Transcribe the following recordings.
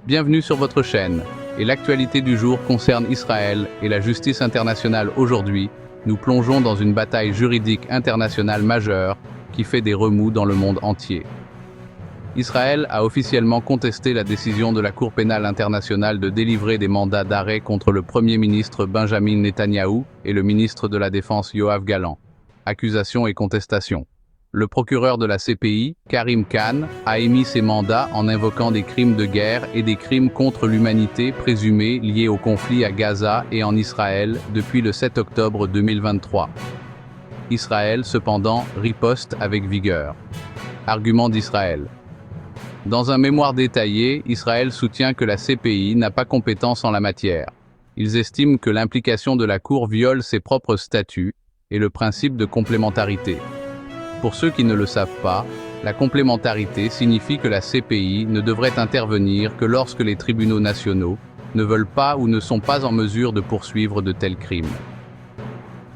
Bienvenue sur votre chaîne. Et l'actualité du jour concerne Israël et la justice internationale. Aujourd'hui, nous plongeons dans une bataille juridique internationale majeure qui fait des remous dans le monde entier. Israël a officiellement contesté la décision de la Cour pénale internationale de délivrer des mandats d'arrêt contre le Premier ministre Benjamin Netanyahou et le ministre de la Défense Yoav Gallant. Accusations et contestations. Le procureur de la CPI, Karim Khan, a émis ces mandats en invoquant des crimes de guerre et des crimes contre l'humanité présumés liés au conflit à Gaza et en Israël depuis le 7 octobre 2023. Israël, cependant, riposte avec vigueur. Argument d'Israël. Dans un mémoire détaillé, Israël soutient que la CPI n'a pas compétence en la matière. Ils estiment que l'implication de la Cour viole ses propres statuts et le principe de complémentarité. Pour ceux qui ne le savent pas, la complémentarité signifie que la CPI ne devrait intervenir que lorsque les tribunaux nationaux ne veulent pas ou ne sont pas en mesure de poursuivre de tels crimes.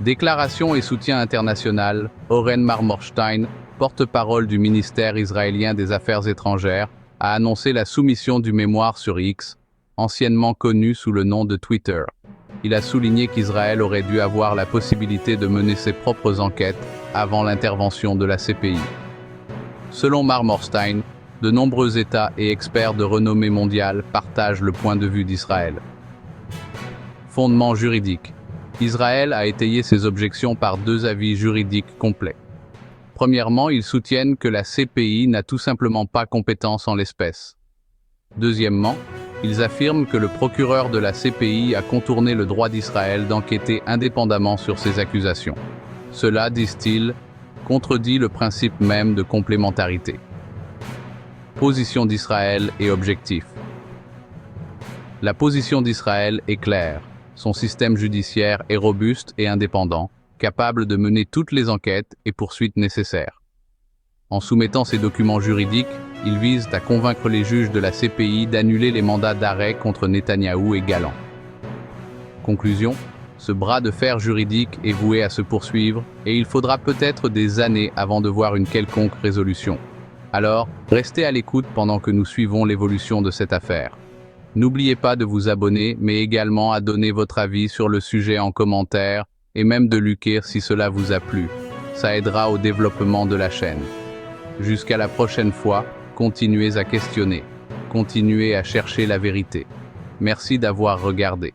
Déclaration et soutien international. Oren Marmorstein, porte-parole du ministère israélien des Affaires étrangères, a annoncé la soumission du mémoire sur X, anciennement connu sous le nom de Twitter. Il a souligné qu'Israël aurait dû avoir la possibilité de mener ses propres enquêtes avant l'intervention de la CPI. Selon Marmorstein, de nombreux États et experts de renommée mondiale partagent le point de vue d'Israël. Fondement juridique. Israël a étayé ses objections par deux avis juridiques complets. Premièrement, ils soutiennent que la CPI n'a tout simplement pas compétence en l'espèce. Deuxièmement, ils affirment que le procureur de la CPI a contourné le droit d'Israël d'enquêter indépendamment sur ces accusations. Cela, disent-ils, contredit le principe même de complémentarité. Position d'Israël et objectif. La position d'Israël est claire. Son système judiciaire est robuste et indépendant, capable de mener toutes les enquêtes et poursuites nécessaires. En soumettant ces documents juridiques, ils visent à convaincre les juges de la CPI d'annuler les mandats d'arrêt contre Netanyahou et Gallant. Conclusion, ce bras de fer juridique est voué à se poursuivre et il faudra peut-être des années avant de voir une quelconque résolution. Alors, restez à l'écoute pendant que nous suivons l'évolution de cette affaire. N'oubliez pas de vous abonner, mais également à donner votre avis sur le sujet en commentaire et même de liker si cela vous a plu. Ça aidera au développement de la chaîne. Jusqu'à la prochaine fois, continuez à questionner, continuez à chercher la vérité. Merci d'avoir regardé.